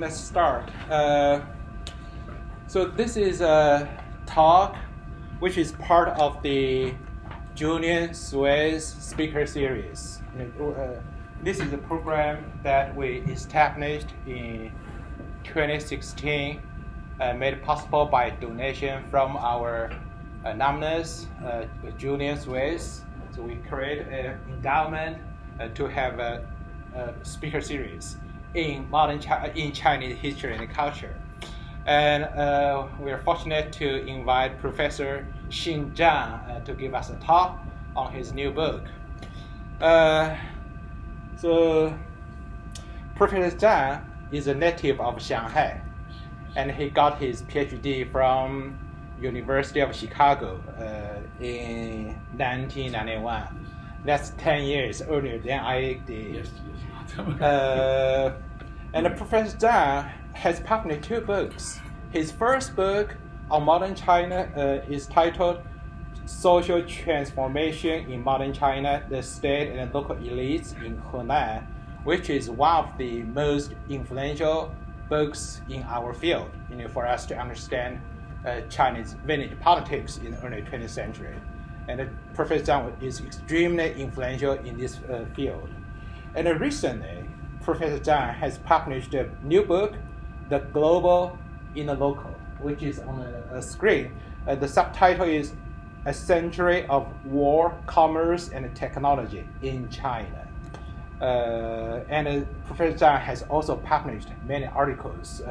Let's start. So this is a talk which is part of the Julian Suez Speaker Series. This is a program that we established in 2016, made possible by donation from our alumnus, Julian Suez. So we created an endowment to have a speaker series in Chinese history and culture. And we are fortunate to invite Professor Xin Zhang to give us a talk on his new book. So Professor Zhang is a native of Shanghai, and he got his PhD from University of Chicago in 1991. That's 10 years earlier than I did. Yes. And Professor Zhang has published 2 books. His first book on modern China is titled Social Transformation in Modern China, the State and Local Elites in Henan, which is one of the most influential books in our field, for us to understand Chinese village politics in the early 20th century. And Professor Zhang is extremely influential in this field. And recently, Professor Zhang has published a new book, The Global in the Local, which is on a screen. The subtitle is A Century of War, Commerce, and Technology in China. And Professor Zhang has also published many articles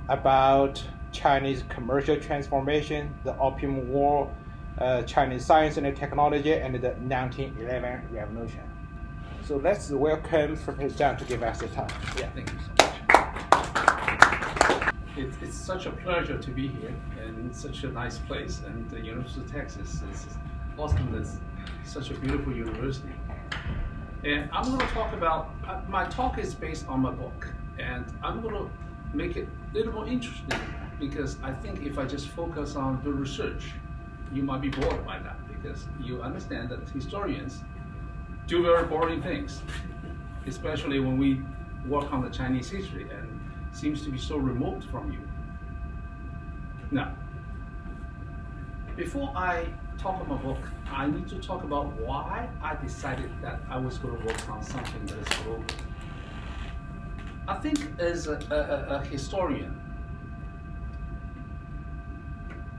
about Chinese commercial transformation, the Opium War, Chinese science and technology, and the 1911 revolution. So let's welcome Professor Zhang to give us a talk. Yeah, thank you so much. It's such a pleasure to be here in such a nice place, and the University of Texas is Austin is such a beautiful university. And I'm going to talk about, my talk is based on my book, and I'm going to make it a little more interesting because I think if I just focus on the research, you might be bored by that because you understand that historians do very boring things, especially when we work on the Chinese history and seems to be so remote from you. Now, before I talk about my book, I need to talk about why I decided that I was going to work on something that is global. I think as a historian,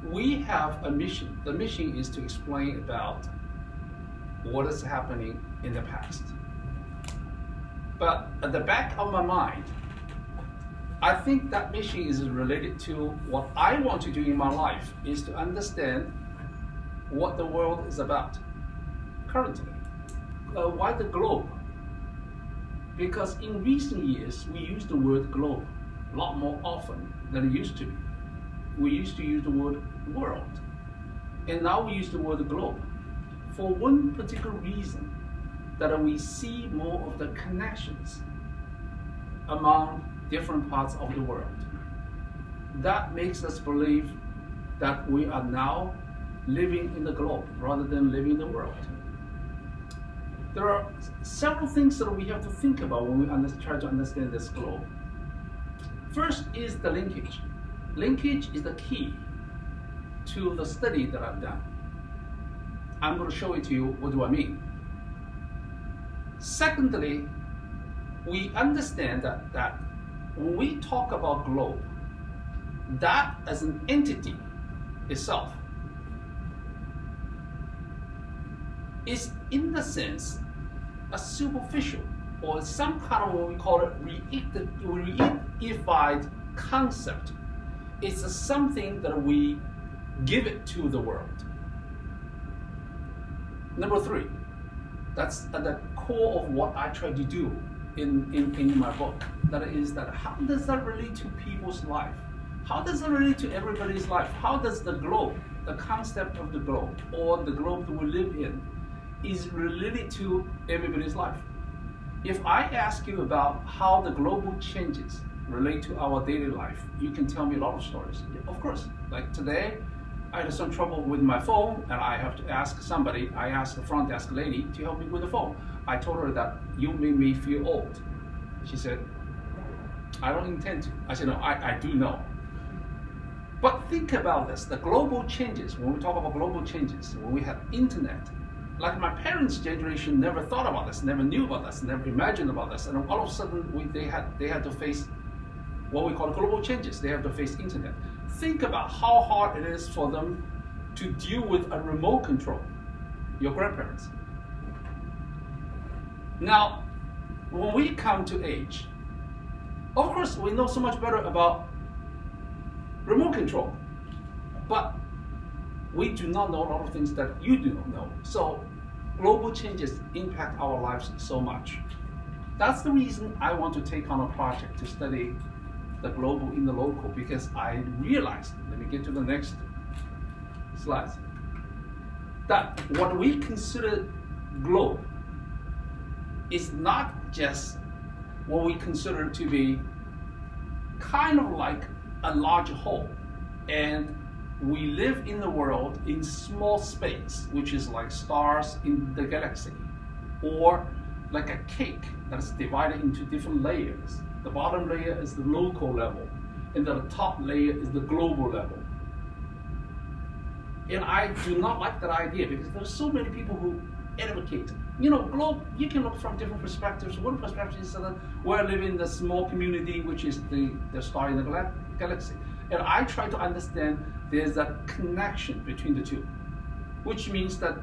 we have a mission. The mission is to explain about what is happening in the past. But at the back of my mind, I think that mission is related to what I want to do in my life, is to understand what the world is about currently. Why the globe? Because in recent years, we use the word globe a lot more often than it used to be. We used to use the word world, and now we use the word globe for one particular reason, that we see more of the connections among different parts of the world. That makes us believe that we are now living in the globe rather than living in the world. There are several things that we have to think about when we try to understand this globe. First is the linkage. Linkage is the key to the study that I've done. I'm going to show it to you. What do I mean? Secondly, we understand that when we talk about globe, that as an entity itself is in the sense a superficial or some kind of what we call it reified concept. It's something that we give it to the world. Number 3, that's at the core of what I try to do in my book. That is that how does that relate to people's life? How does it relate to everybody's life? How does the globe, the concept of the globe, or the globe that we live in, is related to everybody's life? If I ask you about how the global changes relate to our daily life, you can tell me a lot of stories. Of course, like today, I had some trouble with my phone and I have to ask somebody. I asked the front desk lady to help me with the phone. I told her that you made me feel old. She said, I don't intend to. I said, no, I do know. But think about this, the global changes, when we talk about global changes, when we have internet, like my parents' generation never thought about this, never knew about this, never imagined about this, and all of a sudden they had to face what we call global changes. They have to face internet. Think about how hard it is for them to deal with a remote control, your grandparents. Now, when we come to age, of course we know so much better about remote control, but we do not know a lot of things that you do not know. So global changes impact our lives so much. That's the reason I want to take on a project to study the global in the local, because I realized, let me get to the next slide, that what we consider globe is not just what we consider to be kind of like a large whole, and we live in the world in small space, which is like stars in the galaxy, or like a cake that's divided into different layers. The bottom layer is the local level, and the top layer is the global level. And I do not like that idea, because there's so many people who advocate. Globe, you can look from different perspectives. One perspective is that we're living in the small community, which is the star in the galaxy. And I try to understand there's a connection between the two, which means that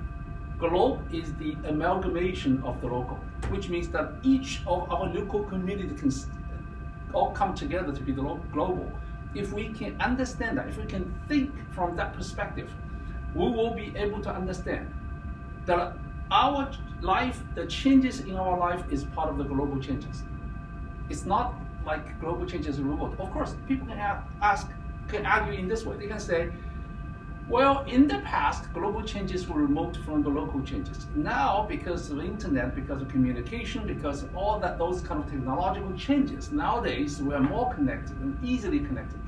globe is the amalgamation of the local, which means that each of our local community can all come together to be the global. If we can understand that, if we can think from that perspective, we will be able to understand that our life, the changes in our life, is part of the global changes. It's not like global changes are remote. Of course, people can argue in this way. They can say, well, in the past, global changes were remote from the local changes. Now, because of the internet, because of communication, because of all that, those kind of technological changes, nowadays we are more connected and easily connected.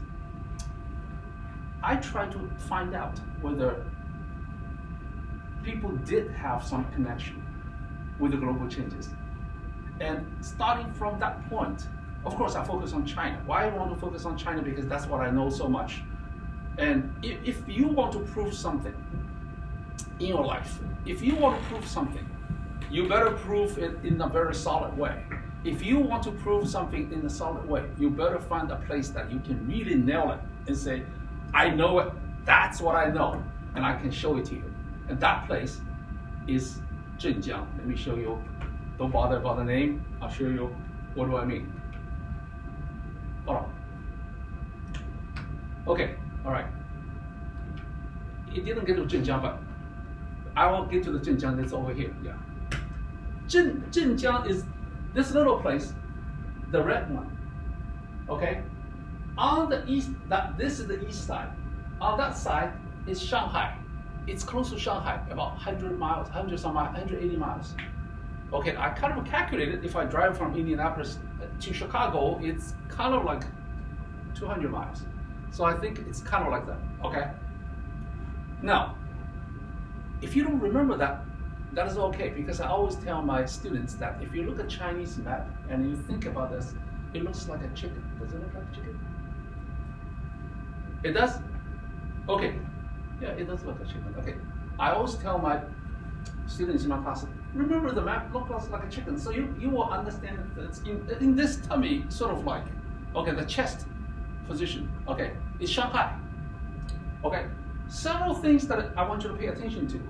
I try to find out whether people did have some connection with the global changes. And starting from that point, of course, I focus on China. Why I want to focus on China? Because that's what I know so much. And if you want to prove something in your life, if you want to prove something, you better prove it in a very solid way. If you want to prove something in a solid way, you better find a place that you can really nail it and say, I know it, that's what I know, and I can show it to you. And that place is Zhenjiang. Let me show you. Don't bother about the name. I'll show you what do I mean. Hold on. Okay, all right. It didn't get to Zhenjiang, but I will get to the Zhenjiang that's over here. Yeah. Zhenjiang is this little place, the red one. Okay? On the east, this is the east side. On that side is Shanghai. It's close to Shanghai, about 100 miles, 180 miles. Okay, I kind of calculated if I drive from Indianapolis to Chicago, it's kind of like 200 miles. So I think it's kind of like that, okay? Now, if you don't remember that, that is okay, because I always tell my students that if you look at Chinese map and you think about this, it looks like a chicken. Does it look like a chicken? It does? Okay. Yeah, it does look like a chicken. Okay. I always tell my students in my class, remember the map looks like a chicken. So you will understand that it's in this tummy, sort of like, okay, the chest position, okay, is Shanghai. Okay. Several things that I want you to pay attention to.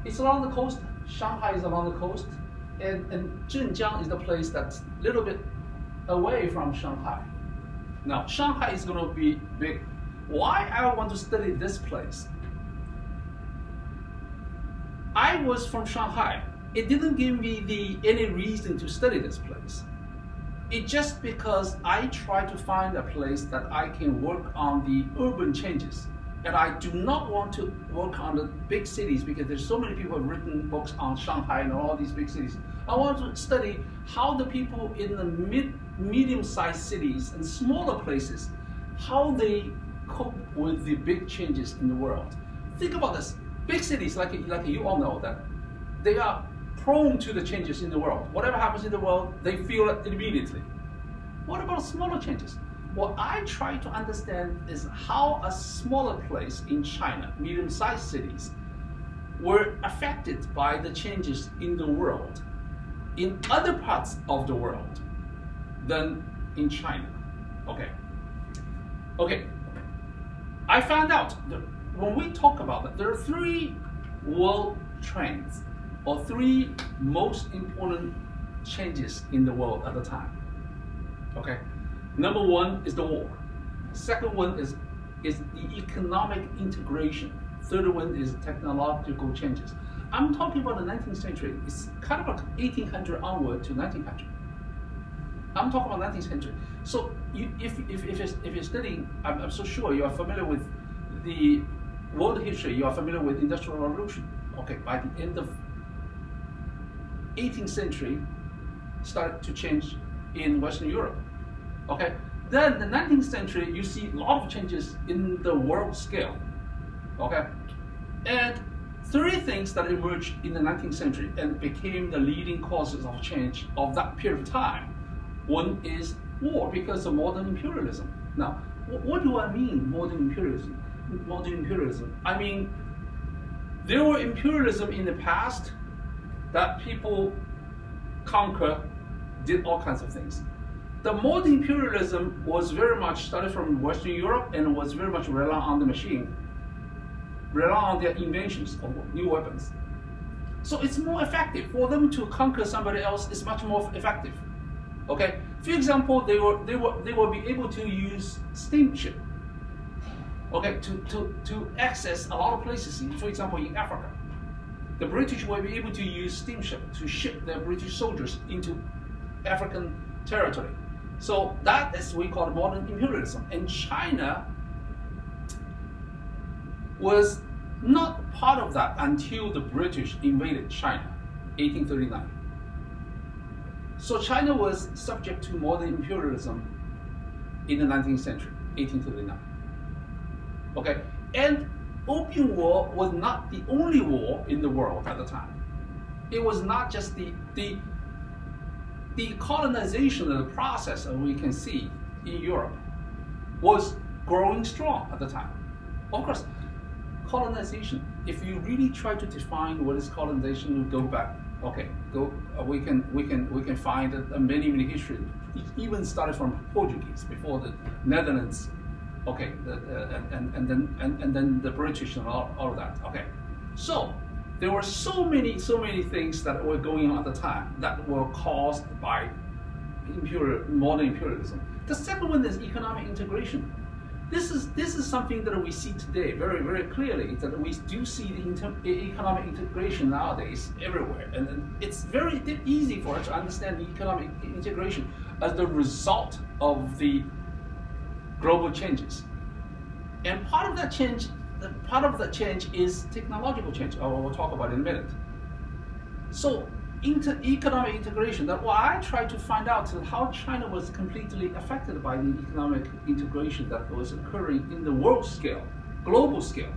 It's along the coast. Shanghai is along the coast. And Zhenjiang is the place that's a little bit away from Shanghai. Now, Shanghai is going to be big. Why I want to study this place? I was from Shanghai. It didn't give me any reason to study this place. It's just because I try to find a place that I can work on the urban changes. And I do not want to work on the big cities, because there's so many people who have written books on Shanghai and all these big cities. I want to study how the people in the medium-sized cities and smaller places, how they cope with the big changes in the world. Think about this. Big cities, like you all know, that they are prone to the changes in the world. Whatever happens in the world, they feel it immediately. What about smaller changes? What I try to understand is how a smaller place in China, medium-sized cities, were affected by the changes in the world, in other parts of the world than in China. Okay. I found out that when we talk about that, there are three world trends or three most important changes in the world at the time. Okay. Number one is the war. Second one is the economic integration. Third one is technological changes. I'm talking about the 19th century. It's kind of like 1800 onward to 1900. I'm talking about 19th century. So if you're studying, I'm so sure you are familiar with the world history. You are familiar with Industrial Revolution. Okay, by the end of 18th century, started to change in Western Europe. Okay, then the 19th century, you see a lot of changes in the world scale. Okay, and three things that emerged in the 19th century and became the leading causes of change of that period of time. One is war, because of modern imperialism. Now, what do I mean, modern imperialism? Modern imperialism, I mean, there were imperialism in the past that people conquer, did all kinds of things. The modern imperialism was very much started from Western Europe and was very much reliant on the machine, reliant on their inventions of new weapons. So it's more effective for them to conquer somebody else. Is much more effective. Okay. For example, they will be able to use steamship. Okay, to access a lot of places. For example, in Africa, the British will be able to use steamship to ship their British soldiers into African territory. So that is what we call modern imperialism. And China was not part of that until the British invaded China, 1839. So China was subject to modern imperialism in the 19th century, 1839. Okay, and Opium War was not the only war in the world at the time. It was not just the colonization of the process that we can see in Europe was growing strong at the time. Of course, colonization, if you really try to define what is colonization, you go back. Okay, we can find many history, even started from Portuguese before the Netherlands. Okay, and then the British and all of that. Okay, so there were so many things that were going on at the time that were caused by modern imperialism. The second one is economic integration. This is something that we see today very clearly, that we do see the economic integration nowadays everywhere, and it's very easy for us to understand the economic integration as the result of the global changes. And part of that change is technological change. We'll talk about it in a minute. So economic integration, that what I try to find out is how China was completely affected by the economic integration that was occurring in the world scale, global scale.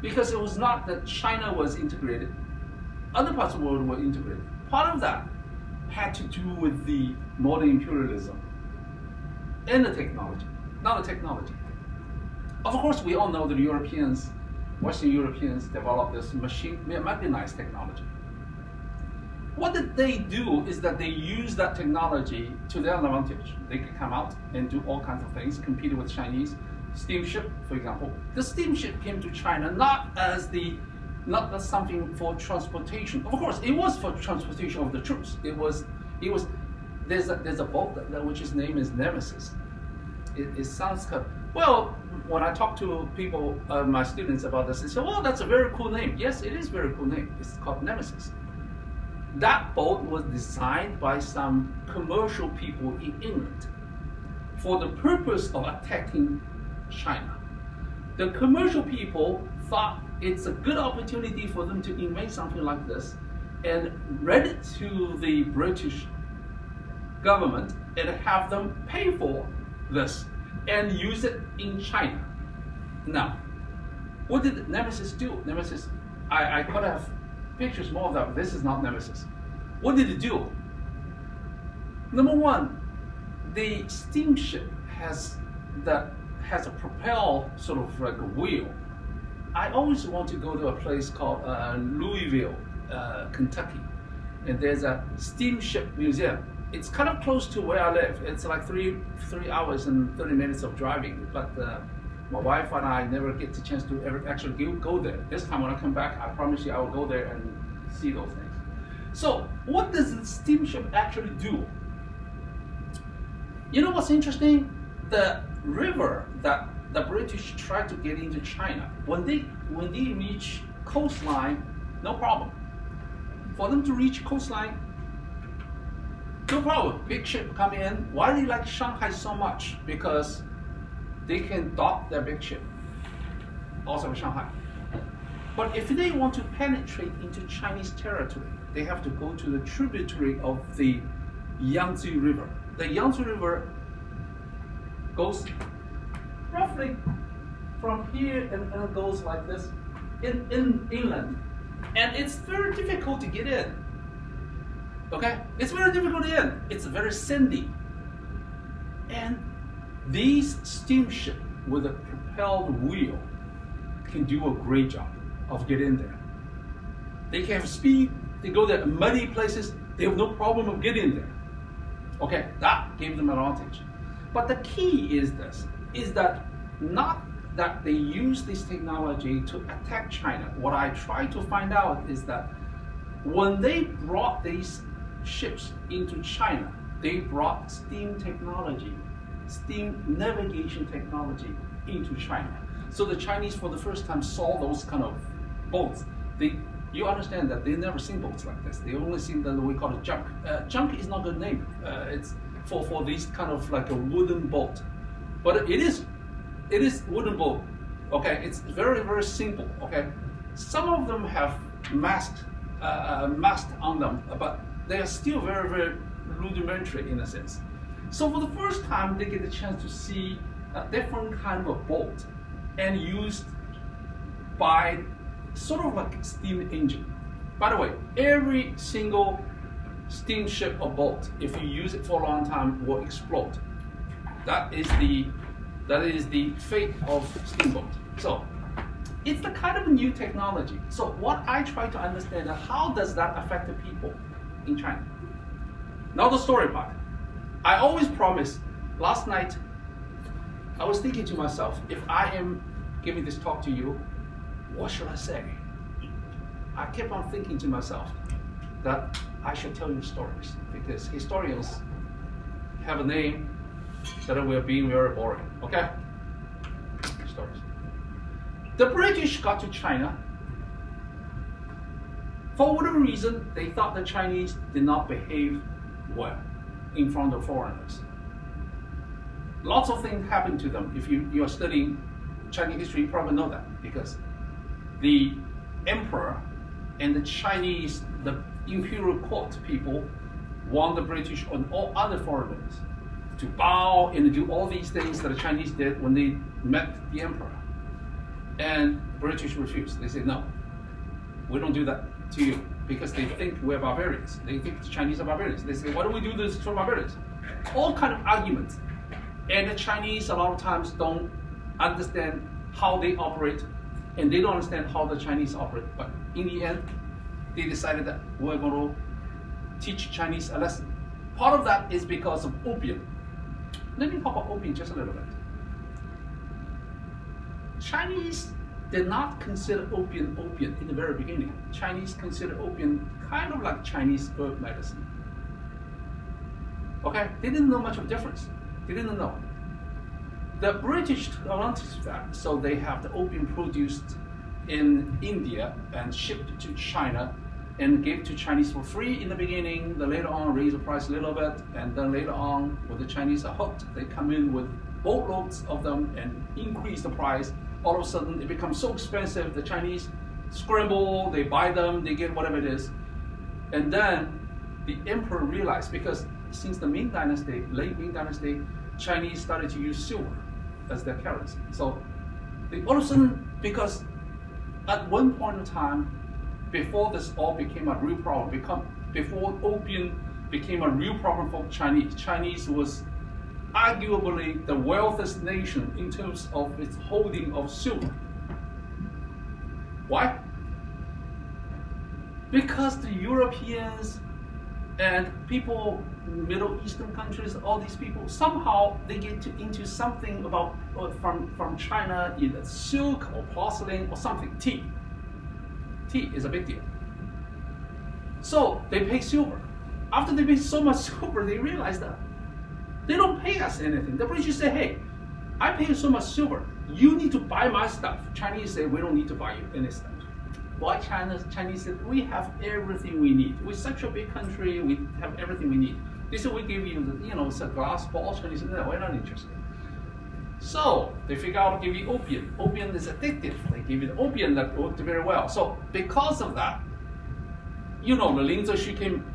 Because it was not that China was integrated, other parts of the world were integrated. Part of that had to do with the modern imperialism and the technology, not the technology. Of course, we all know that Europeans, Western Europeans, developed this mechanized technology. What did they do is that they use that technology to their advantage. They could come out and do all kinds of things, compete with Chinese. Steamship, for example. The steamship came to China not as something for transportation. Of course, it was for transportation of the troops. There's a boat which its name is Nemesis. It sounds kind of, well, when I talk to people, my students about this, they say, well, that's a very cool name. Yes, it is a very cool name. It's called Nemesis. That boat was designed by some commercial people in England for the purpose of attacking China. The commercial people thought it's a good opportunity for them to invent something like this and read it to the British government and have them pay for this and use it in China. Now, what did Nemesis do? Nemesis, I could have pictures more of that, but this is not Nemesis. What did it do? Number one, the steamship has a propel sort of like a wheel. I always want to go to a place called Louisville, Kentucky, and there's a steamship museum. It's kind of close to where I live. It's like three hours and 30 minutes of driving, but my wife and I never get the chance to ever actually go there. This time when I come back, I promise you I will go there and see those things. So what does the steamship actually do? You know what's interesting? The river that the British tried to get into China, when they reach coastline, no problem. For them to reach coastline, no problem. Big ship come in. Why do they like Shanghai so much? Because they can dock their big ship, also in Shanghai. But if they want to penetrate into Chinese territory, they have to go to the tributary of the Yangtze River. The Yangtze River goes roughly from here and goes like this inland. And it's very difficult to get in. Okay? It's very difficult to get in. It's very sandy. And these steamships with a propelled wheel can do a great job of getting there. They can have speed. They go there muddy places. They have no problem of getting there. Okay, that gave them an advantage. But the key is this, is that not that they use this technology to attack China. What I try to find out is that when they brought these ships into China, they brought steam technology, steam navigation technology into China. So the Chinese for the first time saw those kind of boats. You understand that they've never seen boats like this. They only seen that we call it junk. Junk is not a good name. It's for these kind of like a wooden boat. But it is wooden boat. Okay, it's very, very simple. Okay, some of them have mast on them, but they are still very, very rudimentary in a sense. So for the first time, they get a chance to see a different kind of a boat and used by sort of like steam engine. By the way, every single steamship or boat, if you use it for a long time, will explode. That is the fate of steamboat. So it's the kind of new technology. So what I try to understand is how does that affect the people in China? Now the story part. I always promise. Last night, I was thinking to myself, if I am giving this talk to you, what should I say? I kept on thinking to myself that I should tell you stories, because historians have a name that we're being very boring. Okay? Stories. The British got to China. For whatever reason, they thought the Chinese did not behave well in front of foreigners. Lots of things happened to them. If you are studying Chinese history, you probably know that, because the emperor and the Chinese, the imperial court people, want the British and all other foreigners to bow and do all these things that the Chinese did when they met the emperor. And the British refused. They said, no, we don't do that to you, because they think we're barbarians. They think the Chinese are barbarians. They say, why do we do this for barbarians? All kind of arguments. And the Chinese a lot of times don't understand how they operate, and they don't understand how the Chinese operate. But in the end, they decided that we're going to teach Chinese a lesson. Part of that is because of opium. Let me talk about opium just a little bit. Chinese did not consider opium in the very beginning. Chinese considered opium kind of like Chinese herb medicine. Okay? They didn't know much of a difference. They didn't know. The British took advantage of that, so they have the opium produced in India and shipped to China and gave to Chinese for free in the beginning. Then later on, raise the price a little bit, and then later on, when the Chinese are hooked, they come in with boatloads of them and increase the price. All of a sudden, it becomes so expensive. The Chinese scramble, they buy them, they get whatever it is, and then the emperor realized, because since the Ming Dynasty, late Ming Dynasty, Chinese started to use silver as their currency. So they all of a sudden, because at one point in time, before this all became a real problem, before opium became a real problem for Chinese. Chinese was arguably the wealthiest nation in terms of its holding of silver. Why? Because the Europeans and people, Middle Eastern countries, all these people, somehow they get into something about from China, either silk or porcelain or something, tea. Tea is a big deal. So they pay silver. After they pay so much silver, they realize that they don't pay us anything. The British say, hey, I pay you so much silver. You need to buy my stuff. Chinese say, we don't need to buy you any stuff. Why Chinese said, we have everything we need. We're such a big country, we have everything we need. They said, we give you, it's a glass ball. Chinese said, no, we're not interested. So they figure out to give you opium. Opium is addictive. They give you the opium that worked very well. So because of that, the Lin Zexu came,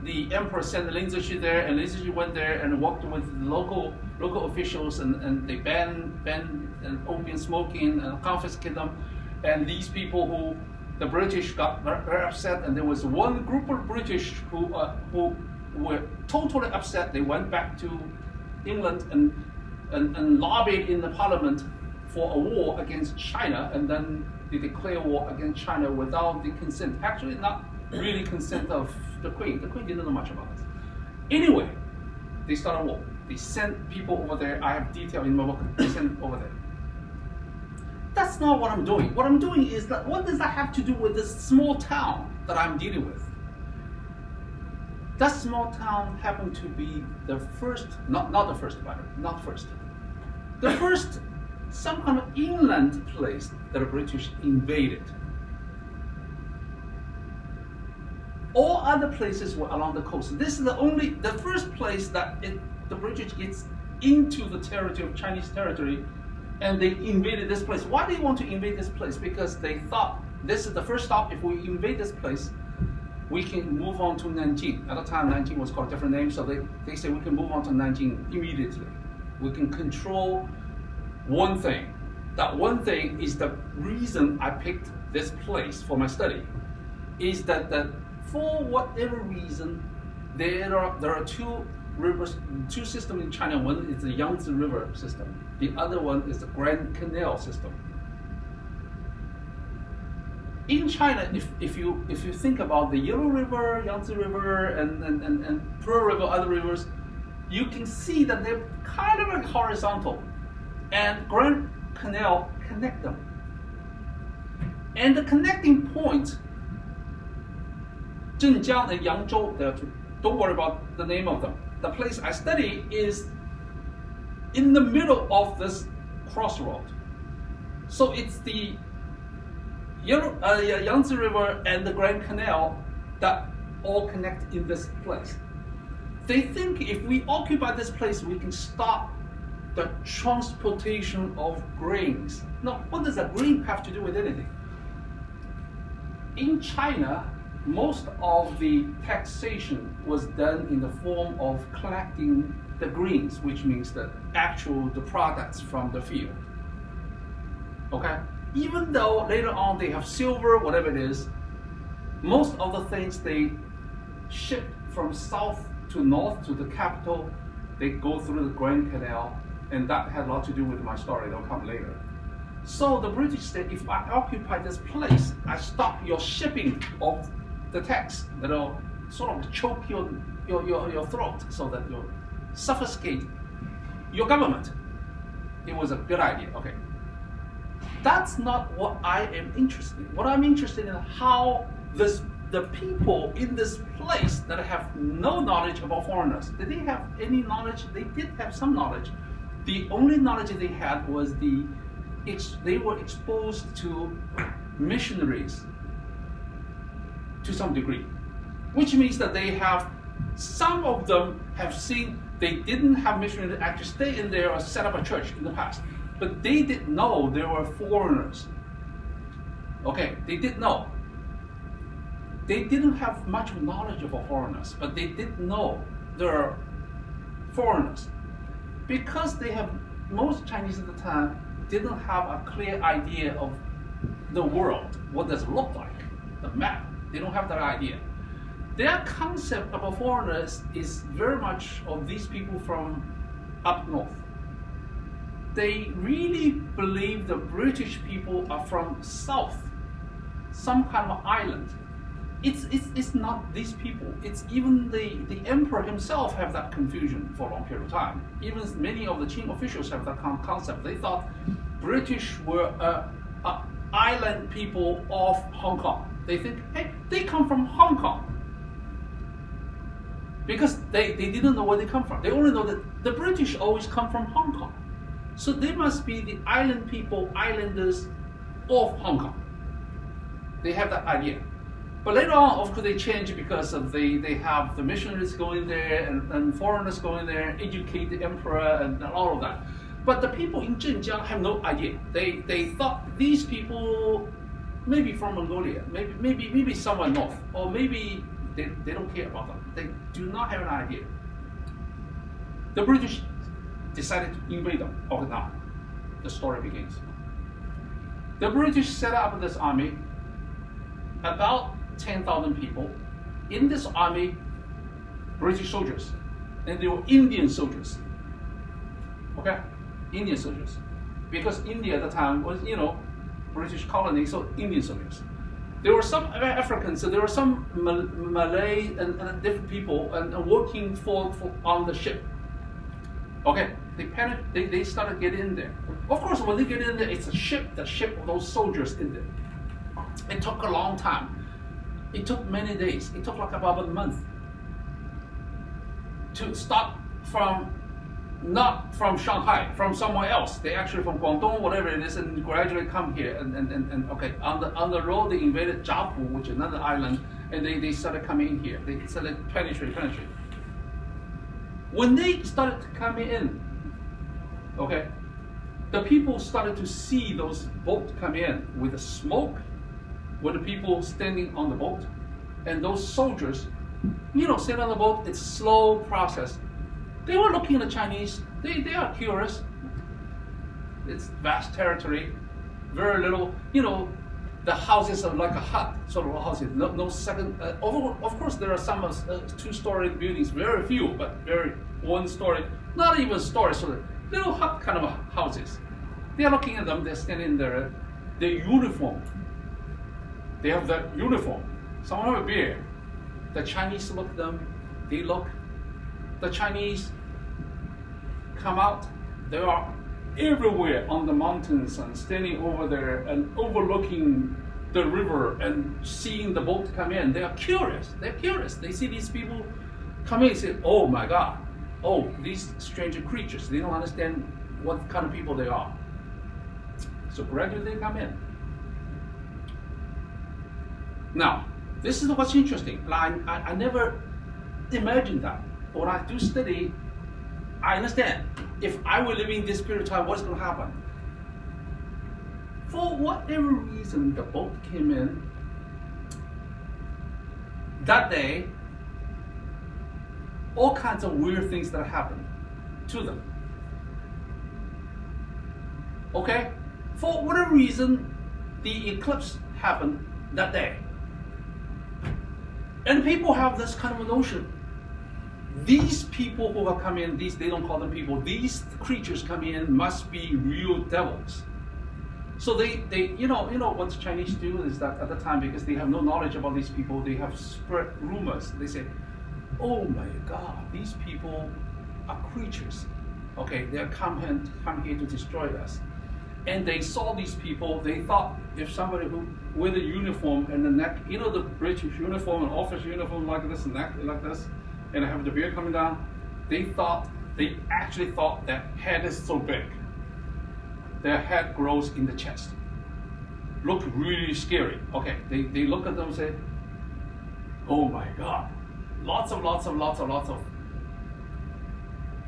the emperor sent the Lin Zexu there, and Lin Zexu went there and worked with local officials, and they banned opium smoking and confiscated them. And these people who the British got very upset, and there was one group of British who were totally upset. They went back to England and lobbied in the parliament for a war against China, and then they declared war against China without the consent. Actually, not really consent of the Queen. The Queen didn't know much about it. Anyway, they started a war. They sent people over there. I have detail in my book. They sent over there. That's not what I'm doing. What I'm doing is that, what does that have to do with this small town that I'm dealing with? That small town happened to be the first, not the first, by the way, not first. The first, some kind of inland place that the British invaded. All other places were along the coast. This is the first place that the British gets into the territory of Chinese territory, and they invaded this place. Why do they want to invade this place? Because they thought this is the first stop. If we invade this place, we can move on to Nanjing. At the time, Nanjing was called a different name, so they say we can move on to Nanjing immediately. We can control one thing. That one thing is the reason I picked this place for my study, is that for whatever reason, there are two rivers, two systems in China. One is the Yangtze River system. The other one is the Grand Canal system. In China, if you think about the Yellow River, Yangtze River, and Pearl River, other rivers, you can see that they're kind of like horizontal, and Grand Canal connect them. And the connecting point, Zhenjiang and Yangzhou, don't worry about the name of them. The place I study is in the middle of this crossroad. So it's the Yangtze River and the Grand Canal that all connect in this place. They think if we occupy this place, we can stop the transportation of grains. Now, what does a grain have to do with anything? In China, most of the taxation was done in the form of collecting the grains, which means the products from the field. Okay? Even though later on they have silver, whatever it is, most of the things they ship from south to north to the capital, they go through the Grand Canal, and that had a lot to do with my story. That'll come later. So the British said, if I occupy this place, I stop your shipping of the tax that'll sort of choke your throat so that you'll suffocate your government. It was a good idea. Okay. That's not what I am interested in. What I'm interested in is how the people in this place that have no knowledge about foreigners, did they have any knowledge? They did have some knowledge. The only knowledge they had was they were exposed to missionaries to some degree, which means that some of them have seen, they didn't have missionaries actually stay in there or set up a church in the past, but they didn't know there were foreigners. Okay, they did know. They didn't have much knowledge about foreigners, but they did know there are foreigners. Because most Chinese at the time didn't have a clear idea of the world, what does it look like, the map. They don't have that idea. their concept about foreigners is very much of these people from up north. They really believe the British people are from south, some kind of island. It's not these people. It's even the emperor himself have that confusion for a long period of time. Even many of the Qing officials have that concept. They thought British were island people of Hong Kong. They think, hey, they come from Hong Kong. Because they didn't know where they come from. They only know that the British always come from Hong Kong. So they must be the island people, islanders of Hong Kong. They have that idea. But later on, of course, they change because of they have the missionaries going there and foreigners going there, educate the emperor and all of that. But the people in Zhenjiang have no idea. They thought these people maybe from Mongolia, maybe somewhere north, or maybe they don't care about them. They do not have an idea. The British decided to invade them. Okay, now the story begins. The British set up this army, about 10,000 people. In this army, British soldiers, and they were Indian soldiers. Okay, Indian soldiers, because India at the time was, British colony, so Indian soldiers. There were some Africans, so there were some Malay and different people and working for on the ship. Okay, they started getting in there. Of course, when they get in there, it's a ship, the ship of those soldiers in there. It took a long time. It took many days. It took like about a month to start from, not from Shanghai, from somewhere else. They actually from Guangdong, whatever it is, and gradually come here. And okay, on the road they invaded Jiapu, which is another island, and they started coming in here. They started penetrate. When they started coming in, okay, the people started to see those boats come in with the smoke, with the people standing on the boat, and those soldiers, sitting on the boat. It's a slow process. They were looking at the Chinese. They are curious. It's vast territory, very little. The houses are like a hut, sort of houses. No second. Of course, there are some two-story buildings, very few, but very one-story, not even story, sort of little hut kind of houses. They are looking at them. They're standing there. Their uniform. They have that uniform. Some have a beard. The Chinese look at them. They look. The Chinese come out. They are everywhere on the mountains and standing over there and overlooking the river and seeing the boat come in. They are curious. They're curious. They see these people come in and say, oh my God. Oh, these strange creatures. They don't understand what kind of people they are. So gradually they come in. Now, this is what's interesting. I never imagined that. When I do study, I understand. If I were living this period of time, what's going to happen? For whatever reason, the boat came in. That day, all kinds of weird things that happened to them. Okay? For whatever reason, the eclipse happened that day. And people have this kind of a notion. These people who have come in, they don't call them people, these creatures coming in must be real devils. So they what the Chinese do is that at the time, because they have no knowledge about these people, they have spread rumors. They say, oh my God, these people are creatures. Okay, they are come here to destroy us. And they saw these people, they thought if somebody who with a uniform and the neck, the British uniform and officer uniform like this, neck like this, and have the beard coming down, they actually thought their head is so big. Their head grows in the chest. Look really scary. Okay, they look at them and say, oh my God. Lots of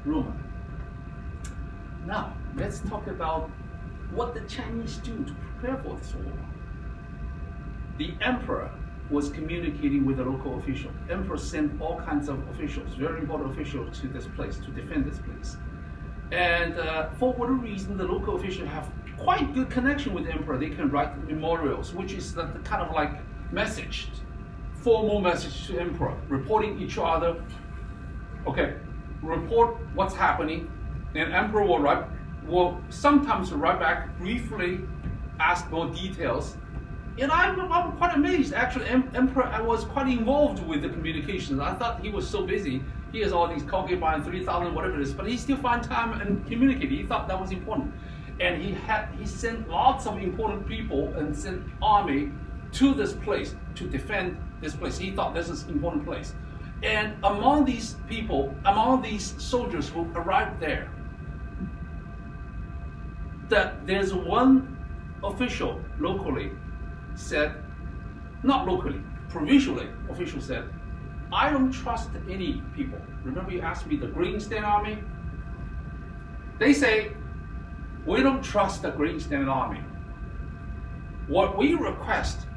rumor. Now, let's talk about what the Chinese do to prepare for this war. The emperor was communicating with the local official. Emperor sent all kinds of officials, very important officials, to this place to defend this place. And for whatever reason, the local officials have quite good connection with the emperor. They can write memorials, which is the kind of like message formal message to emperor, reporting each other. Okay, report what's happening, and emperor will sometimes write back briefly, ask more details. And I'm quite amazed. Actually, emperor was quite involved with the communications. I thought he was so busy. He has all these concubines, 3,000, whatever it is, but he still find time and communicate. He thought that was important, and he sent lots of important people and sent army to this place to defend this place. He thought this is an important place. And among these people, among these soldiers who arrived there, that there's one official locally said, not locally, provincially, official said, I don't trust any people. Remember you asked me the Green Standard Army? They say, we don't trust the Green Standard Army. What we request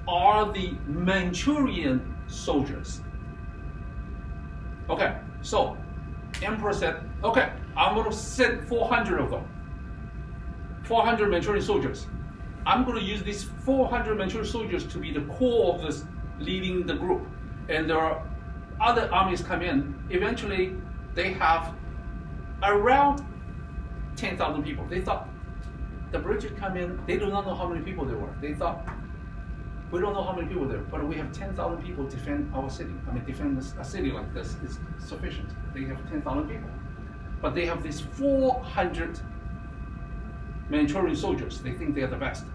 are the Manchurian soldiers. Okay, so emperor said, okay, I'm going to send 400 of them. 400 Manchurian soldiers. I'm going to use these 400 Manchurian soldiers to be the core of this, leading the group. And there are other armies come in. Eventually, they have around 10,000 people. They thought the British come in, they do not know how many people there were. They thought, we don't know how many people there, but we have 10,000 people defend our city. I mean, defend a city like this is sufficient. They have 10,000 people. But they have these 400 Manchurian soldiers. They think they are the best.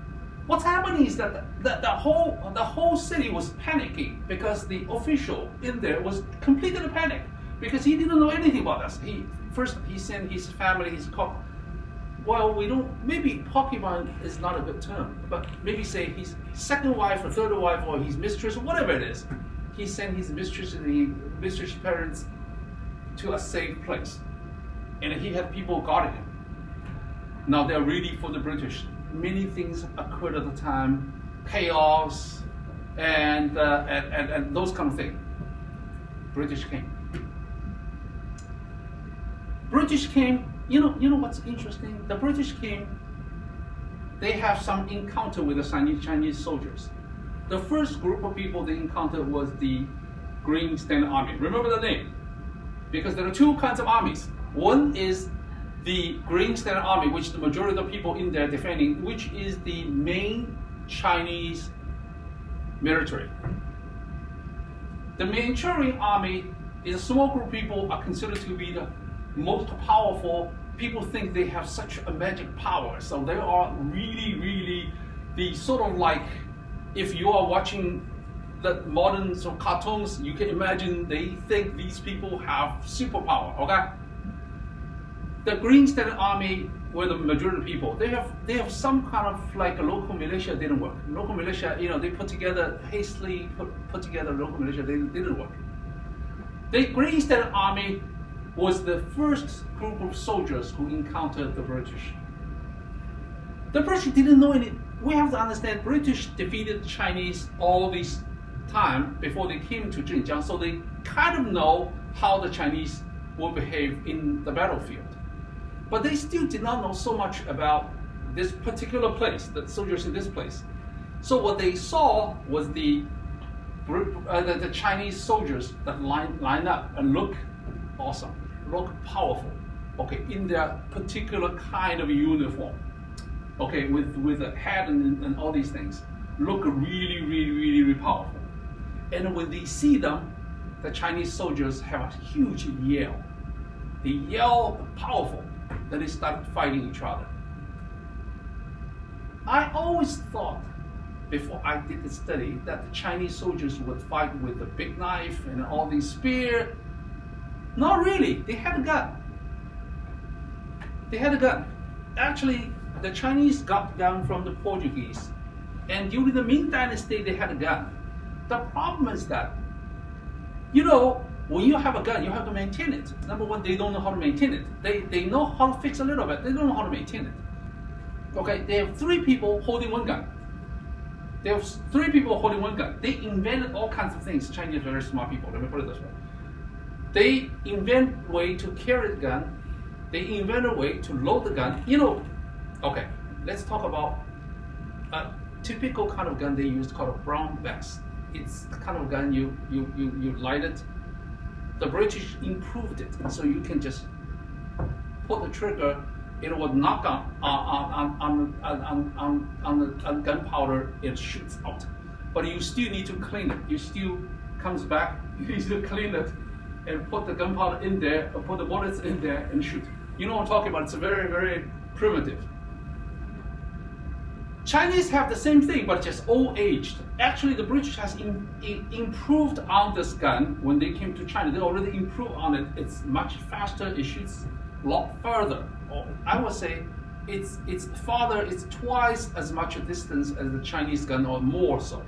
What's happening is that the whole city was panicking because the official in there was completely panicked because he didn't know anything about us. He sent his family, well, we don't, maybe concubine is not a good term, but maybe say his second wife or third wife or his mistress or whatever it is. He sent his mistress and the mistress parents to a safe place. And he had people guarding him. Now they're ready for the British. Many things occurred at the time, chaos and those kind of things. British came. You know what's interesting? The British came. They have some encounter with the Chinese soldiers. The first group of people they encountered was the Green Standard Army. Remember the name, because there are two kinds of armies. One is the Green Standard Army, which the majority of the people in there defending, which is the main Chinese military. The Manchurian Army is a small group of people are considered to be the most powerful. People think they have such a magic power, so they are really the sort of like, if you are watching the modern sort of cartoons, you can imagine they think these people have superpower. Okay. The Green Standard Army were the majority of people. They have some kind of like a local militia didn't work. Local militia, they put together hastily put together local militia. They didn't work. The Green Standard Army was the first group of soldiers who encountered the British. The British didn't know any. We have to understand, British defeated the Chinese all this time before they came to Zhenjiang, so they kind of know how the Chinese will behave in the battlefield. But they still did not know so much about this particular place, the soldiers in this place. So what they saw was the Chinese soldiers that line up and look awesome, look powerful, okay, in their particular kind of uniform, okay, with a hat and all these things, look really powerful. And when they see them, the Chinese soldiers have a huge yell. They yell powerful. Then they start fighting each other. I always thought, before I did the study, that the Chinese soldiers would fight with a big knife and all these spear. Not really. They had a gun. Actually, the Chinese got gun from the Portuguese, and during the Ming Dynasty, they had a gun. The problem is that, when you have a gun, you have to maintain it. Number one, they don't know how to maintain it. They know how to fix a little bit. They don't know how to maintain it. Okay, they have 3 people holding one gun. They invented all kinds of things. Chinese are very smart people. Let me put it this way. They invent a way to carry the gun. They invent a way to load the gun. Okay, let's talk about a typical kind of gun they use called a brown vest. it's the kind of gun you light it. The British improved it, so you can just pull the trigger. It will knock on gunpowder. It shoots out, but you still need to clean it. You still comes back. You need to clean it and put the gunpowder in there, or put the bullets in there and shoot. You know what I'm talking about? It's very, very primitive. Chinese have the same thing, but just old-aged. Actually, the British has improved on this gun when they came to China. They already improved on it. It's much faster. It shoots a lot further. Or I would say it's farther. It's twice as much a distance as the Chinese gun, or more so.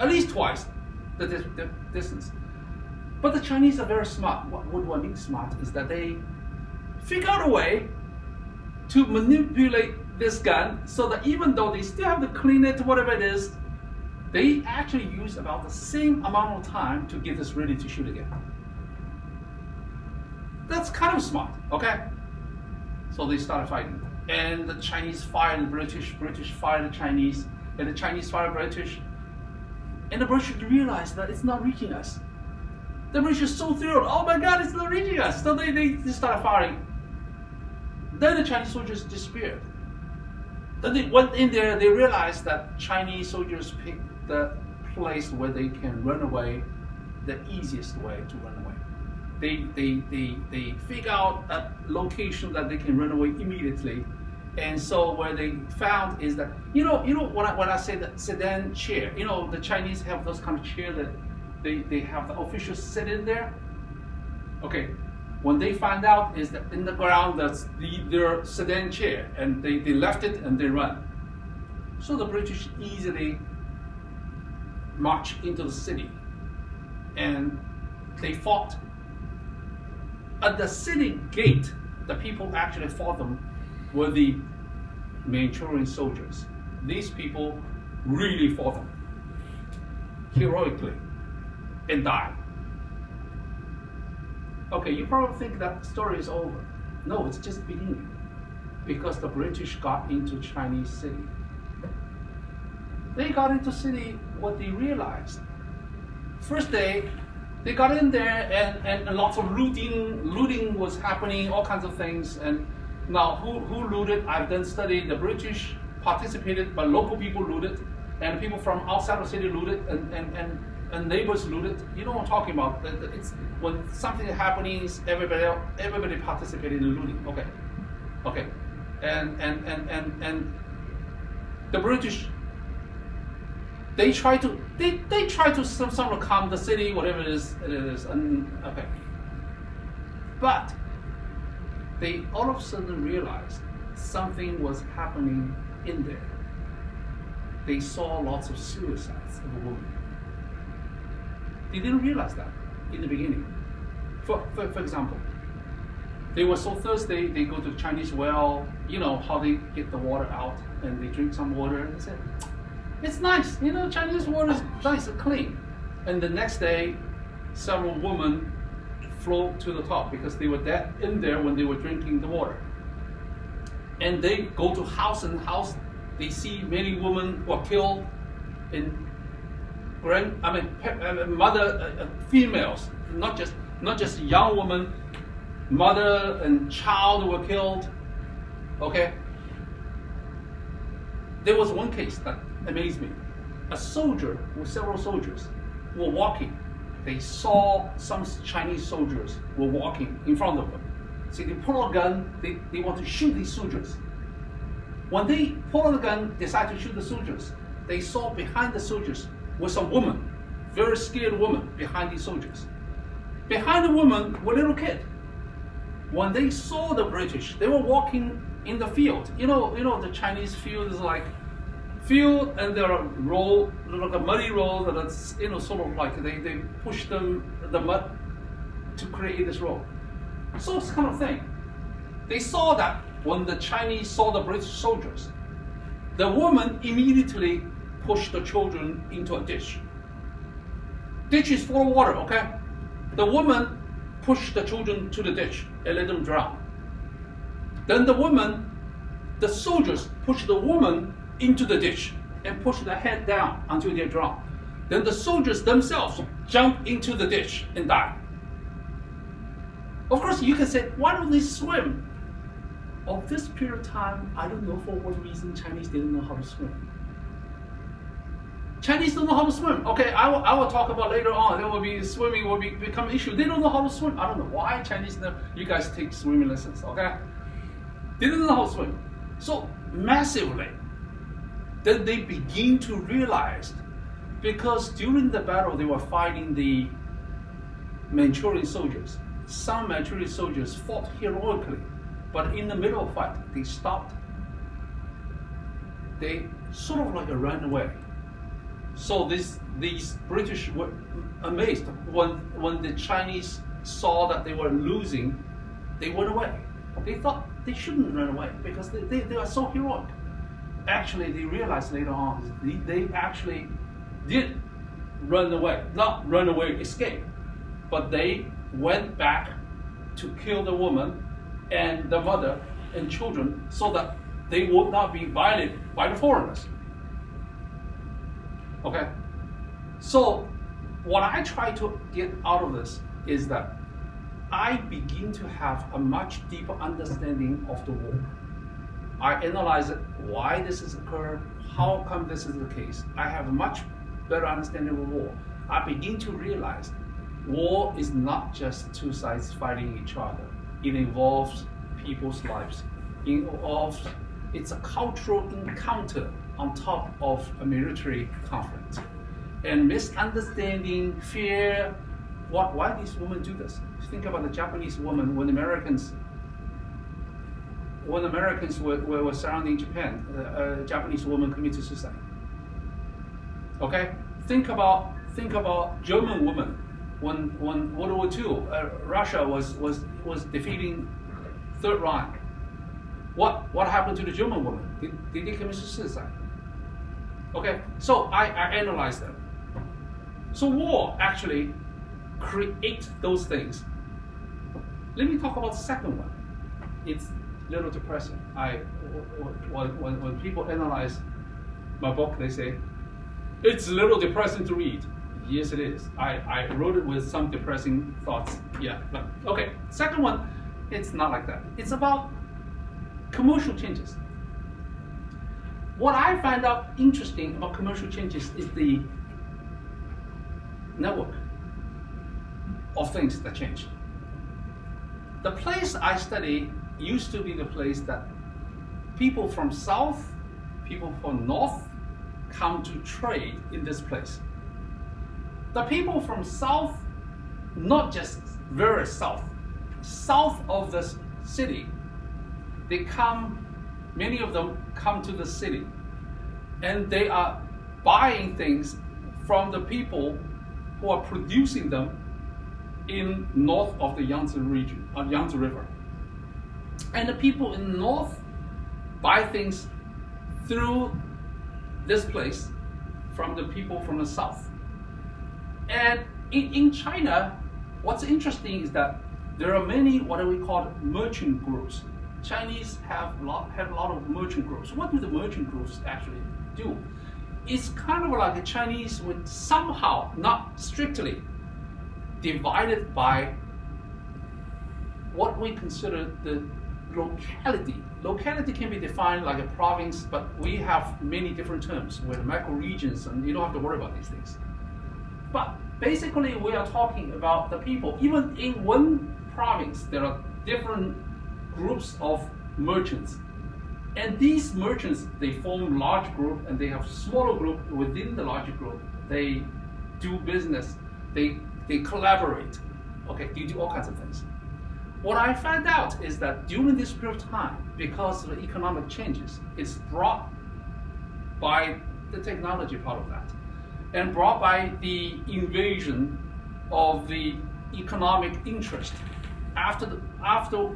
At least twice the distance. But the Chinese are very smart. What means smart is that they figure out a way to manipulate this gun so that even though they still have to clean it, whatever it is, they actually use about the same amount of time to get this ready to shoot again. That's kind of smart, okay? So they started fighting. And the Chinese fired the British, British fired the Chinese, and the Chinese fired the British. And the British realized that it's not reaching us. The British are so thrilled, oh my God, it's not reaching us. So they started firing. Then the Chinese soldiers disappeared. Then they went in there, they realized that Chinese soldiers picked the place where they can run away, the easiest way to run away. They figure out a location that they can run away immediately. And so what they found is that, you know when I say the sedan chair, the Chinese have those kind of chair that they have the officials sit in there. Okay, when they find out is that in the ground that's their sedan chair, and they left it and they run. So the British easily marched into the city and they fought. At the city gate, the people actually fought them were the Manchurian soldiers. These people really fought them heroically and died. Okay, you probably think that story is over. No, it's just beginning. Because the British got into Chinese city. They got into city, what they realized. First day, they got in there and lots of looting was happening, all kinds of things. And now who looted? I've done study. The British participated, but local people looted, and people from outside the city looted, and neighbors looted. You know what I'm talking about? It's when something is happening, everybody participated in looting. Okay, and the British, they try to somehow calm the city, whatever it is, and okay. But they all of a sudden realized something was happening in there. They saw lots of suicides of a woman. They didn't realize that in the beginning. For example, they were so thirsty, they go to the Chinese well, how they get the water out, and they drink some water, and they said, it's nice, Chinese water is nice and clean. And the next day, several women float to the top because they were dead in there when they were drinking the water. And they go to house and house, they see many women were killed in females, not just young women, mother and child were killed. Okay. There was one case that amazed me. A soldier with several soldiers were walking. They saw some Chinese soldiers were walking in front of them. So they pull a gun. They want to shoot these soldiers. When they pull the gun, decide to shoot the soldiers, they saw behind the soldiers was a woman, very scared woman behind these soldiers. Behind the woman was a little kid. When they saw the British, they were walking in the field. The Chinese field is like field, and there are road, like a muddy road that's sort of like they push the mud to create this road. So it's kind of thing. They saw that when the Chinese saw the British soldiers, the woman immediately pushed the children into a ditch. Ditch is full of water, okay? The woman pushed the children to the ditch and let them drown. Then the soldiers pushed the woman into the ditch and pushed the head down until they drowned. then the soldiers themselves jump into the ditch and die. Of course, you can say, why don't they swim? Of this period of time, I don't know for what reason Chinese didn't know how to swim. Chinese don't know how to swim. Okay, I will talk about later on. There will be swimming will become an issue. They don't know how to swim. I don't know why Chinese know. You guys take swimming lessons, okay? They didn't know how to swim. So massively, then they begin to realize, because during the battle they were fighting the Manchurian soldiers. Some Manchurian soldiers fought heroically, but in the middle of the fight, they stopped. They sort of like ran away. So these British were amazed when the Chinese saw that they were losing. They went away. They thought they shouldn't run away because they are so heroic. Actually, they realized later on they actually did run away. Not run away, escape, but they went back to kill the woman and the mother and children so that they would not be violated by the foreigners. Okay, so what I try to get out of this is that I begin to have a much deeper understanding of the war. I analyze it, why this has occurred, how come this is the case. I have a much better understanding of the war. I begin to realize war is not just two sides fighting each other. It involves people's lives. It's a cultural encounter on top of a military conflict. And misunderstanding, fear, why these women do this? Think about the Japanese woman when Americans were surrounding Japan, a Japanese woman committed suicide. Okay? Think about German women when World War II, Russia was defeating Third Reich. What happened to the German woman? Did they commit suicide? Okay, so I analyzed them. So war actually creates those things. Let me talk about the second one. It's a little depressing. When people analyze my book, they say, it's a little depressing to read. Yes, it is. I wrote it with some depressing thoughts. Yeah, but okay. Second one, it's not like that. It's about commercial changes. What I find out interesting about commercial changes is the network of things that change. The place I study used to be the place that people from south, people from north come to trade in this place. The people from south, not just very south of the city, many of them come to the city and they are buying things from the people who are producing them in north of the Yangtze region, on Yangtze River. And the people in the north buy things through this place from the people from the south. And in China, what's interesting is that there are many what we call merchant groups. Chinese have a lot of merchant groups. What do the merchant groups actually do? It's kind of like the Chinese would somehow, not strictly, divided by what we consider the locality. Locality can be defined like a province, but we have many different terms with macro-regions, and you don't have to worry about these things. But basically, we are talking about the people. Even in one province, there are different groups of merchants. And these merchants, they form large group and they have smaller group within the larger group. They do business, they collaborate, okay, they do all kinds of things. What I found out is that during this period of time, because of the economic changes, it's brought by the technology part of that, and brought by the invasion of the economic interest. After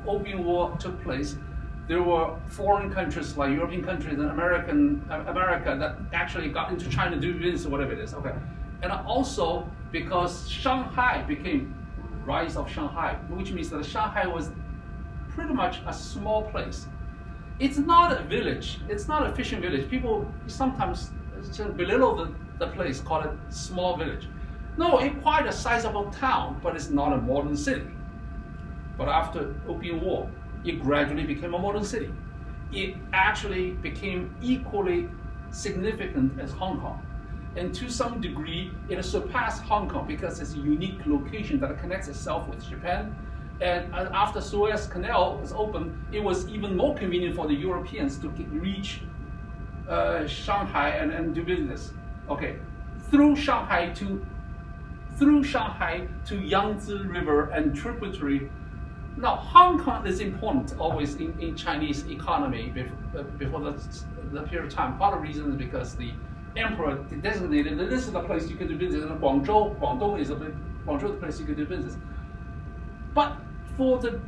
Opium War took place, there were foreign countries like European countries and America that actually got into China to do business or whatever it is. Okay, and also because Shanghai became rise of Shanghai, which means that Shanghai was pretty much a small place. It's not a village. It's not a fishing village. People sometimes belittle the place, call it small village. No, it's quite a sizable town, but it's not a modern city. But after Opium War, it gradually became a modern city. It actually became equally significant as Hong Kong. And to some degree, it has surpassed Hong Kong because it's a unique location that connects itself with Japan. And after Suez Canal was opened, it was even more convenient for the Europeans to reach Shanghai and do business. Okay, through Shanghai to Yangtze River and tributary. Now, Hong Kong is important always in Chinese economy before the period of time. Part of the reason is because the emperor designated that this is the place you can do business. And Guangdong is the place you can do business. But for the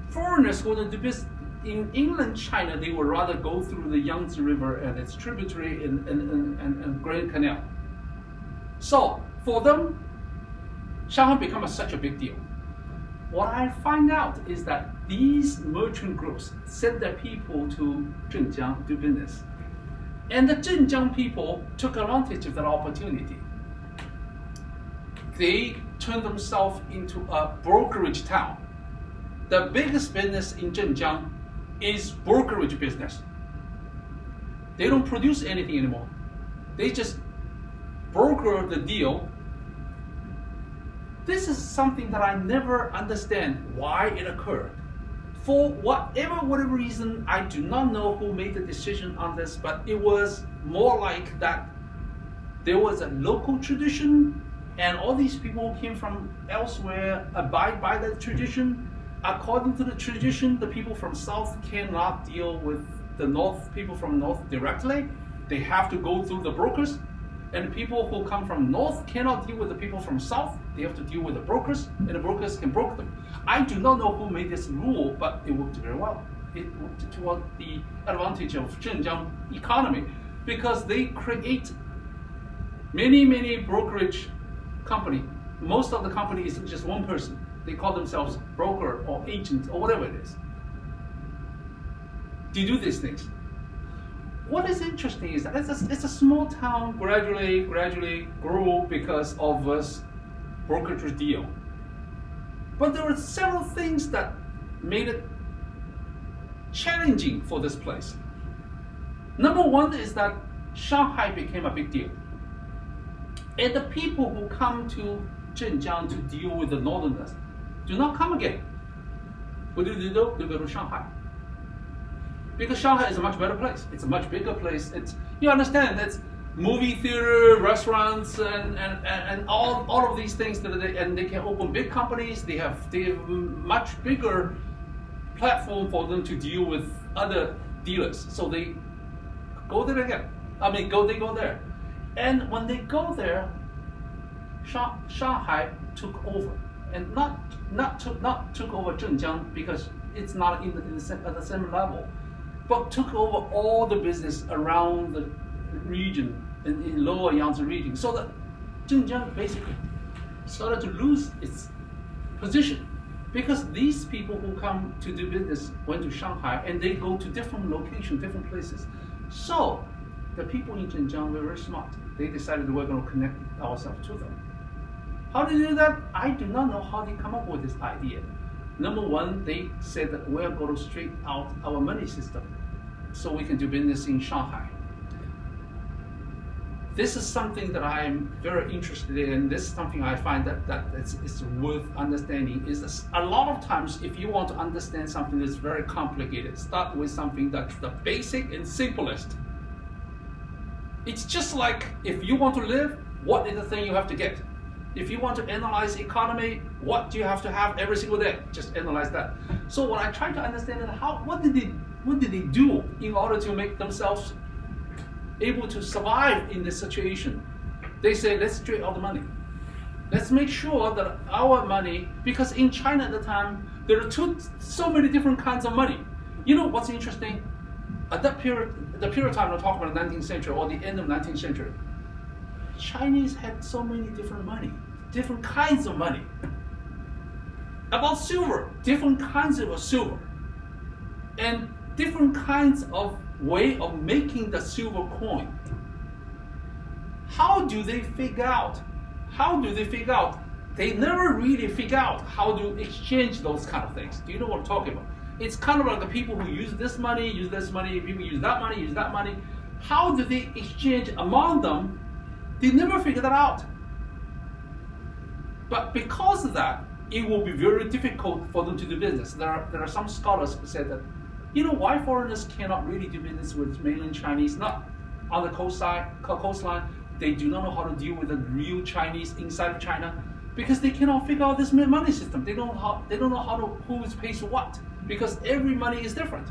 foreigners who want to do business in inland China, they would rather go through the Yangtze River and its tributary and Grand Canal. So for them, Shanghai becomes such a big deal. What I find out is that these merchant groups sent their people to Zhenjiang to do business. And the Zhenjiang people took advantage of that opportunity. They turned themselves into a brokerage town. The biggest business in Zhenjiang is brokerage business. They don't produce anything anymore. They just broker the deal. This is something that I never understand why it occurred. For whatever reason, I do not know who made the decision on this, but it was more like that there was a local tradition and all these people who came from elsewhere abide by that tradition. According to the tradition, the people from South cannot deal with the North, people from North directly. They have to go through the brokers. And the people who come from North cannot deal with the people from South. They have to deal with the brokers, and the brokers can broker them. I do not know who made this rule, but it worked very well. It worked toward the advantage of Zhenjiang economy because they create many brokerage company. Most of the company is just one person. They call themselves broker or agent or whatever it is. They do these things. What is interesting is that it's a small town, gradually grew because of this brokerage deal. But there were several things that made it challenging for this place. Number one is that Shanghai became a big deal. And the people who come to Zhenjiang to deal with the northerners do not come again. What do? They go to Shanghai. Because Shanghai is a much better place. It's a much bigger place. You understand, it's movie theater, restaurants, and all of these things and they can open big companies. They have much bigger platform for them to deal with other dealers. So they go there again. They go there. And when they go there, Shanghai took over. And not took over Zhenjiang because it's not at the same level, but took over all the business around the region in lower Yangtze region, so that Zhenjiang basically started to lose its position because these people who come to do business went to Shanghai and they go to different locations, different places. So the people in Zhenjiang were very smart. They decided we're going to connect ourselves to them. How do they do that? I do not know how they come up with this idea. Number one, they said that we're going to straighten out our money system so we can do business in Shanghai. This is something that I am very interested in, and this is something I find that it's worth understanding. Is this, a lot of times, if you want to understand something that's very complicated, start with something that's the basic and simplest. It's just like if you want to live, what is the thing you have to get? If you want to analyze economy, what do you have to have every single day? Just analyze that. So what I try to understand is what did they do in order to make themselves able to survive in this situation? They say, let's straighten out the money. Let's make sure that our money, because in China at the time, there are so many different kinds of money. You know what's interesting? At that period, the period of time we're talking about the 19th century or the end of 19th century, Chinese had so many different money, different kinds of money. About silver, different kinds of silver, and different kinds of way of making the silver coin. How do they figure out? They never really figure out how to exchange those kind of things. Do you know what I'm talking about? It's kind of like the people who use this money, people use that money. How do they exchange among them? They never figure that out. But because of that, it will be very difficult for them to do business. There are some scholars who said that, why foreigners cannot really do business with mainland Chinese, not on the coastline. They do not know how to deal with the real Chinese inside of China, because they cannot figure out this money system. They don't know how to who pays what, because every money is different.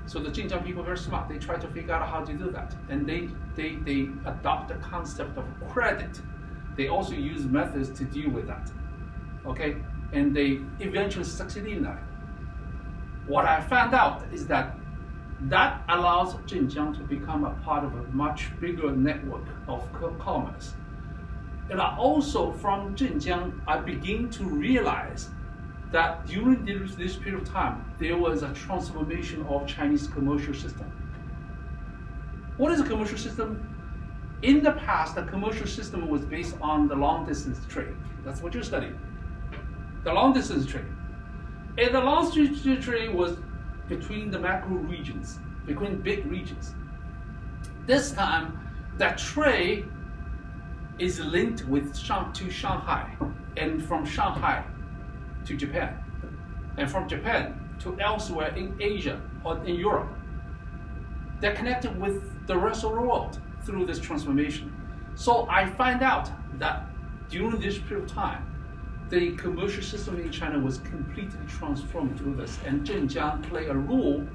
So the Xinjiang people are very smart. They try to figure out how to do that, and they adopt the concept of credit. They also use methods to deal with that. Okay, and they eventually succeed in that. What I found out is that allows Xinjiang to become a part of a much bigger network of commerce. And also from Xinjiang, I begin to realize that during this period of time, there was a transformation of Chinese commercial system. What is a commercial system? In the past, the commercial system was based on the long distance trade. That's what you're studying. The long distance trade. And the long distance trade was between the macro regions, between big regions. This time, that trade is linked with to Shanghai, and from Shanghai to Japan, and from Japan to elsewhere in Asia or in Europe. They're connected with the rest of the world through this transformation. So I find out that during this period of time, the commercial system in China was completely transformed through this, and Xinjiang play a role.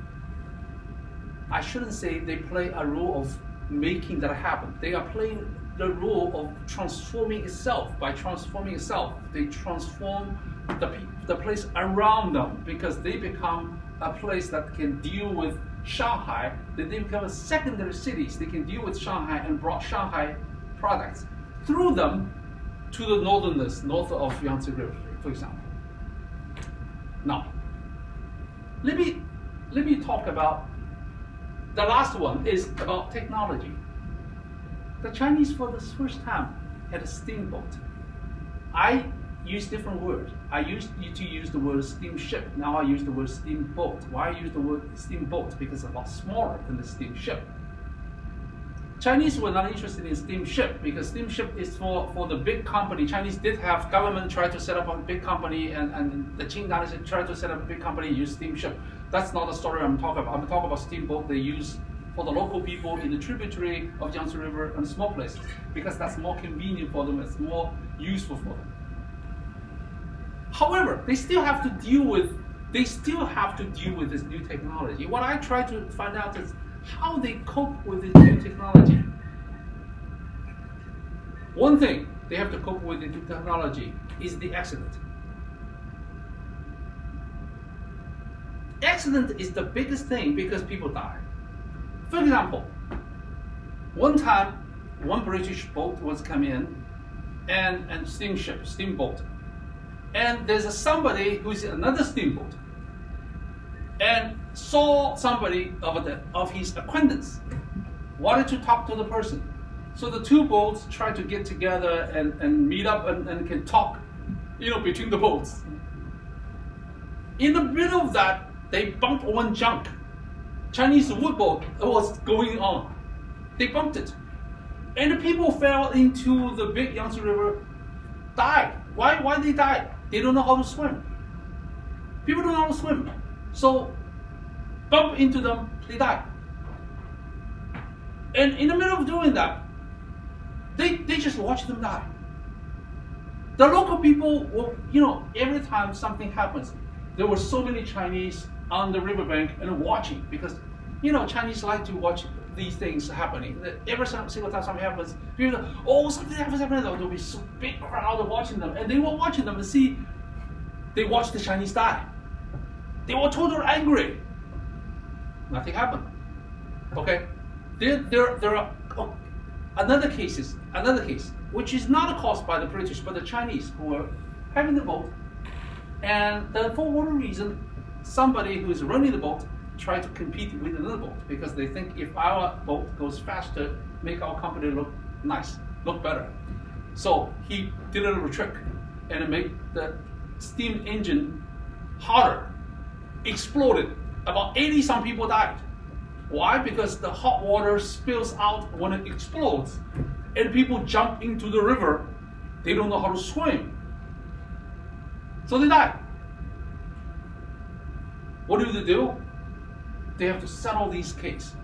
I shouldn't say they play a role of making that happen. They are playing the role of transforming itself. By transforming itself, they transform the place around them, because they become a place that can deal with Shanghai. Then they become secondary cities. They can deal with Shanghai and brought Shanghai products through them to the north of Yangtze River, for example. Now, let me talk about the last one is about technology. The Chinese, for the first time, had a steamboat. I use different words. I used to use the word steamship. Now I use the word steamboat. Why I use the word steamboat? Because it's a lot smaller than the steamship. Chinese were not interested in steamship, because steamship is for the big company. Chinese did have government try to set up a big company, and the Qing dynasty tried to set up a big company and use steamship. That's not the story I'm talking about. I'm talking about steamboat they use for the local people in the tributary of Yangtze River and small places, because that's more convenient for them, it's more useful for them. However, they still have to deal with this new technology. What I try to find out is how they cope with this new technology. One thing they have to cope with the new technology is the accident. Accident is the biggest thing, because people die. For example, one time, one British boat was coming in, and steamboat, and there's somebody who's another steamboat, and saw somebody of his acquaintance, wanted to talk to the person. So the two boats try to get together and meet up and can talk, between the boats. In the middle of that, they bumped one junk. Chinese wood boat was going on. They bumped it. And the people fell into the big Yangtze River, died. Why they died? They don't know how to swim. People don't know how to swim. So, bump into them, they die. And in the middle of doing that, they just watch them die. The local people will, every time something happens, there were so many Chinese on the riverbank and watching, because, Chinese like to watch these things happening. Every single time something happens, people say, oh, something happens. There'll be a big crowd watching them, and they were watching them and see, they watched the Chinese die. They were totally angry. Nothing happened. Okay? There are another case, which is not caused by the British, but the Chinese who were having the boat, and for one reason, somebody who is running the boat tried to compete with another boat, because they think if our boat goes faster, make our company look nice, look better. So he did a little trick and it made the steam engine hotter, exploded. About 80 some people died. Why? Because the hot water spills out when it explodes and people jump into the river. They don't know how to swim. So they die. What do they do? They have to settle these cases.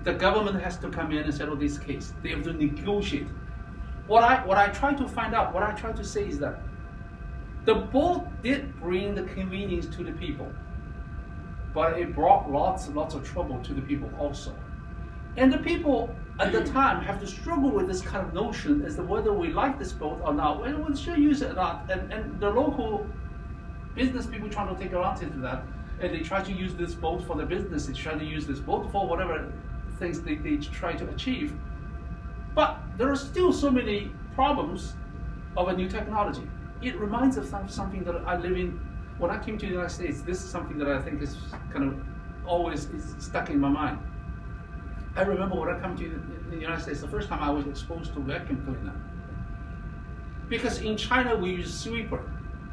The government has to come in and settle this case. They have to negotiate. What I try to find out, what I try to say is that the boat did bring the convenience to the people, but it brought lots of trouble to the people also. And the people at the time have to struggle with this kind of notion as to whether we like this boat or not, and we should use it or not. And the local business people trying to take advantage of that, and they try to use this boat for their business, they try to use this boat for whatever things they try to achieve. But there are still so many problems of a new technology. It reminds us of something that I live in. When I came to the United States, this is something that I think is kind of always is stuck in my mind. I remember when I came to the United States, the first time I was exposed to vacuum cleaner. Because in China we use sweeper.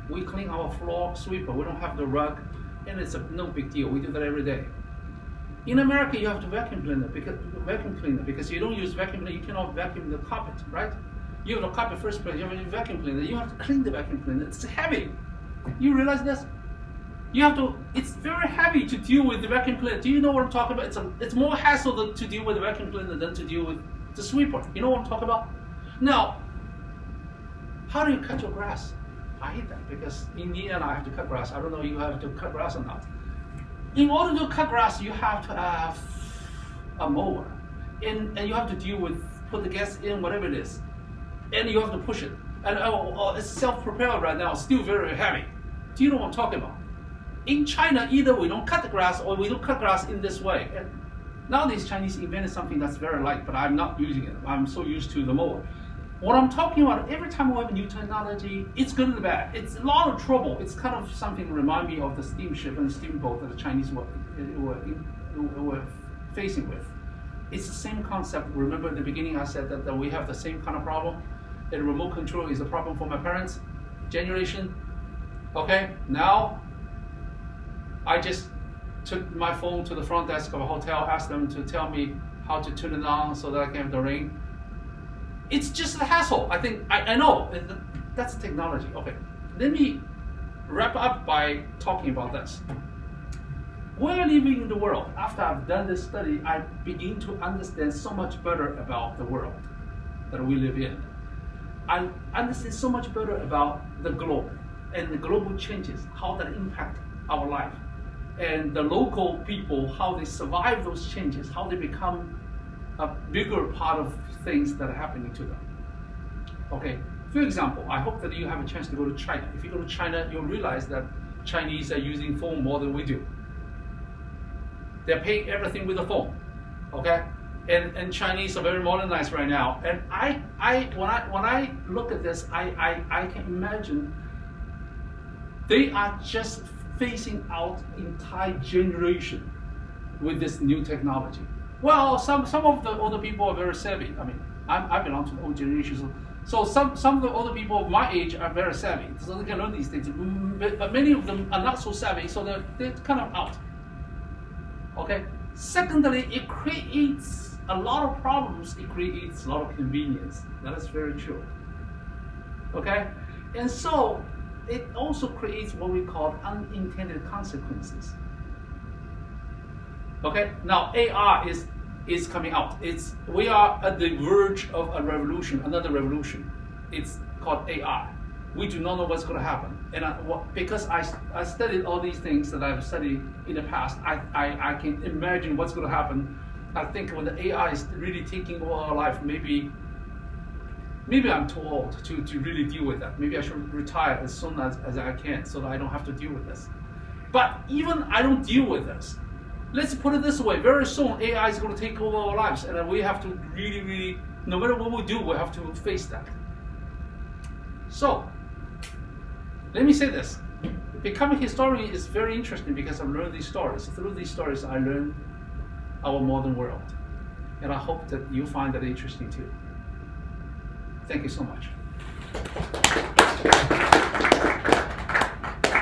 We clean our floor sweeper. We don't have the rug, and it's no big deal. We do that every day. In America, you have to vacuum cleaner because you don't use vacuum cleaner. You cannot vacuum the carpet, right? You have the carpet first place. You have a vacuum cleaner. You have to clean the vacuum cleaner. It's heavy. You realize this? You have to. It's very heavy to deal with the vacuum cleaner. Do you know what I'm talking about? It's more hassle to deal with the vacuum cleaner than to deal with the sweeper. You know what I'm talking about? Now, how do you cut your grass? I hate that because in Indiana I have to cut grass. I don't know if you have to cut grass or not. In order to cut grass, you have to have a mower, and you have to deal with put the gas in whatever it is, and you have to push it. And it's self-propelled right now, still very heavy. Do you know what I'm talking about? In China, either we don't cut the grass or we don't cut grass in this way. And nowadays, Chinese invented something that's very light, but I'm not using it. I'm so used to the mower. What I'm talking about, every time we have a new technology, it's good and bad. It's a lot of trouble. It's kind of something that reminds me of the steamship and steamboat that the Chinese were facing with. It's the same concept. Remember at the beginning I said that we have the same kind of problem? And remote control is a problem for my parents' generation. Okay, now I just took my phone to the front desk of a hotel, asked them to tell me how to turn it on so that I can have the ring. It's just a hassle. I think, I know, that's technology. Okay, let me wrap up by talking about this. We're living in the world. After I've done this study, I begin to understand so much better about the world that we live in. I understand so much better about the globe and the global changes, how that impact our life, and the local people, how they survive those changes, how they become a bigger part of things that are happening to them. Okay, for example, I hope that you have a chance to go to China. If you go to China, you'll realize that Chinese are using phone more than we do. They're paying everything with a phone, okay? And Chinese are very modernized right now. And when I look at this, I can imagine they are just phasing out entire generation with this new technology. Well, some of the older people are very savvy. I mean, I belong to the old generation, so some of the older people of my age are very savvy, so they can learn these things. But many of them are not so savvy, so they're kind of out. Okay. Secondly, it creates a lot of problems. It creates a lot of convenience. That is very true. Okay, and so it also creates what we call unintended consequences. Okay, now AR is coming out. We are at the verge of a revolution, another revolution. It's called AR. We do not know what's going to happen, and because I studied all these things that I've studied in the past, I can imagine what's going to happen. I think when the AI is really taking over our life, maybe I'm too old to really deal with that. Maybe I should retire as soon as I can so that I don't have to deal with this. But even I don't deal with this. Let's put it this way, very soon AI is going to take over our lives, and we have to really, no matter what we do, we have to face that. So, let me say this. Becoming a historian is very interesting because I've learned these stories. Through these stories, I learned our modern world. And I hope that you find that interesting too. Thank you so much.